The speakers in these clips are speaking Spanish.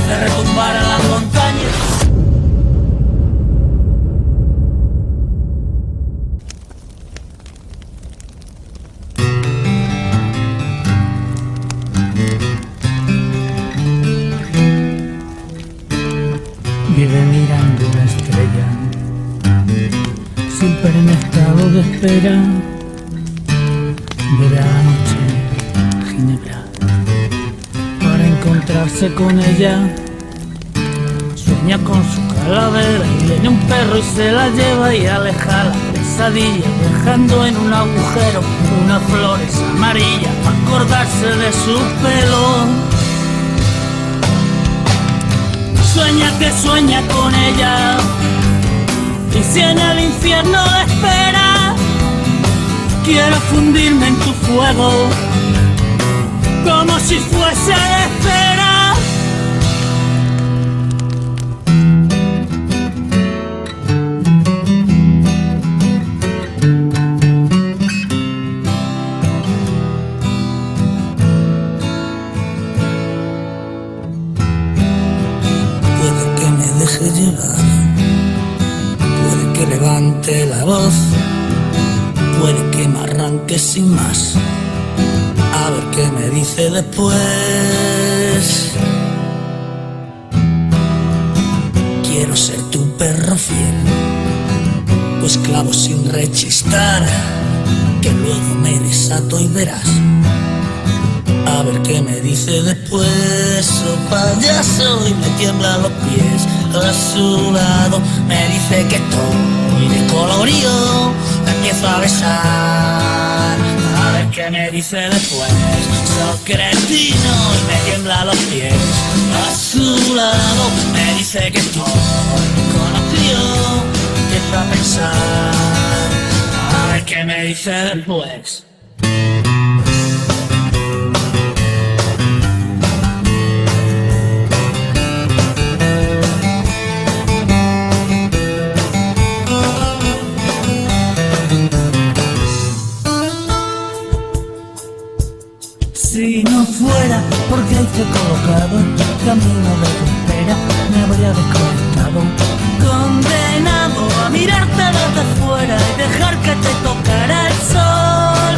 hace retumbar a las montañas. Vive mirando una estrella, siempre en estado de espera. Bebe a la noche ginebra para encontrarse con ella. Sueña con su calavera y viene un perro y se la lleva y aleja la pesadilla, dejando en un agujero unas flores amarillas para acordarse de su pelo. Sueña que sueña con ella, y si en el infierno la espera, quiero fundirme en tu fuego, como si fuese de espera. Llevar. Puede que levante la voz, puede que me arranque sin más, a ver qué me dice después. Quiero ser tu perro fiel, tu esclavo sin rechistar, que luego me desato y verás, a ver qué me dice después. Oh payaso, y me tiemblan los pies. A su lado me dice que estoy descolorido, me empiezo a besar, a ver qué me dice después. Soy cretino y me tiemblan los pies. A su lado me dice que estoy descolorido, empiezo a pensar, a ver qué me dice después. Si no fuera porque ahí te he colocado, camino de tu espera, me habría desconectado, condenado a mirarte desde fuera y dejar que te tocara el sol.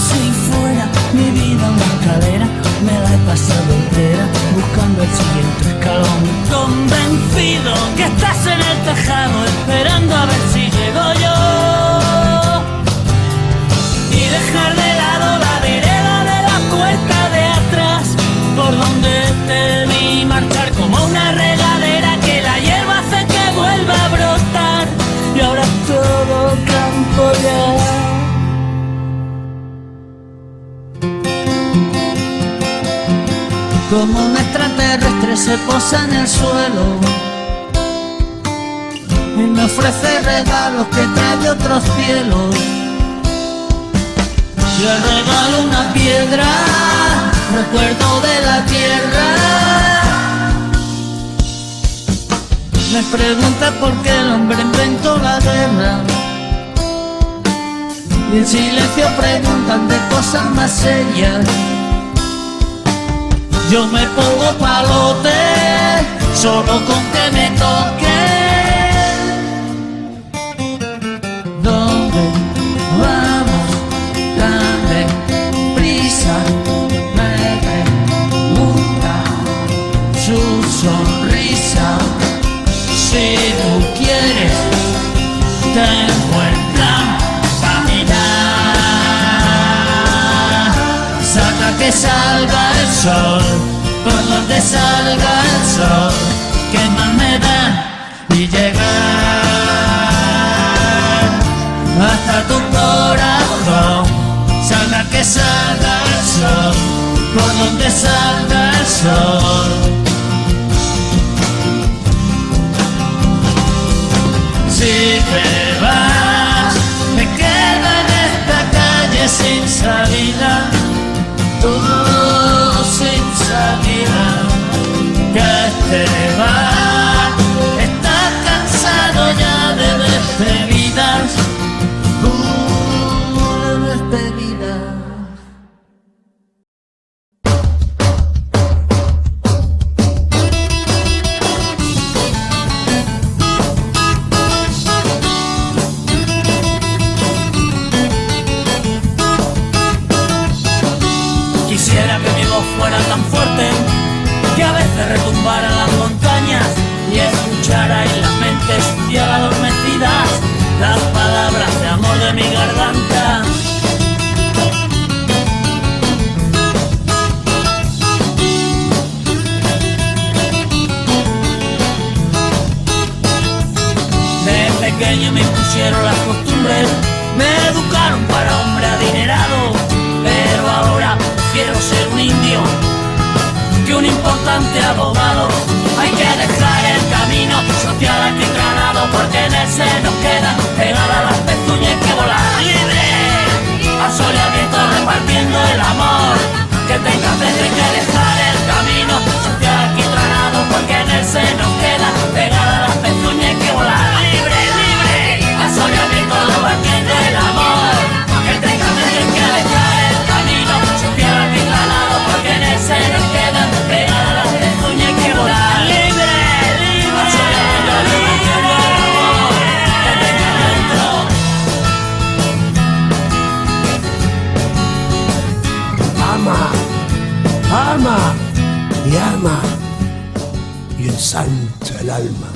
Si fuera mi vida una escalera, me la he pasado entera buscando el siguiente escalón. Convencido que estás en el tejado esperando a ver si llego yo, y dejar de lado la vereda de la puerta de atrás, por donde te vi marchar como una regadera que la hierba hace que vuelva a brotar, y ahora todo campo ya. Como un extraterrestre se posa en el suelo y me ofrece regalos que trae de otros cielos. Le regalo una piedra, recuerdo de la tierra. Me pregunta por qué el hombre inventó la guerra, y en silencio preguntan de cosas más serias. Yo me pongo palote, solo con que me toque. ¿Dónde vamos tan deprisa? Me pregunta su sonrisa. Si tú quieres, tengo el plan para mirar. Saca que salga el sol, por donde salga el sol, que más me da y llegar hasta tu corazón. Salga que salga el sol, por donde salga el sol. Si te vas, me quedo en esta calle sin salida, todo sin salida. Que te vas, estás cansado ya de despedidas, de despedidas. que a veces retumbar en las montañas y escuchar ahí las mentes ciega adormecidas las palabras de amor de mi garganta. De pequeño me impusieron las costumbres, me educaron para hombre adinerado, pero ahora quiero ser un indio que un importante abogado. Hay que dejar el camino social aciclanado, porque en él se nos quedan pegadas las pezuñas que volar libre, al sol y al viento repartiendo el amor. Que tenga fe, hay que dejar el camino social aciclanado, porque en él se nos quedan pegadas las pezuñas que volar libre, libre, al sol y al viento repartiendo el amor. Que tenga fe, hay que dejar el camino social aciclanado, porque en él se nos quedan pegadas las pezuñas que volar. Ama y ama y ensancha el alma.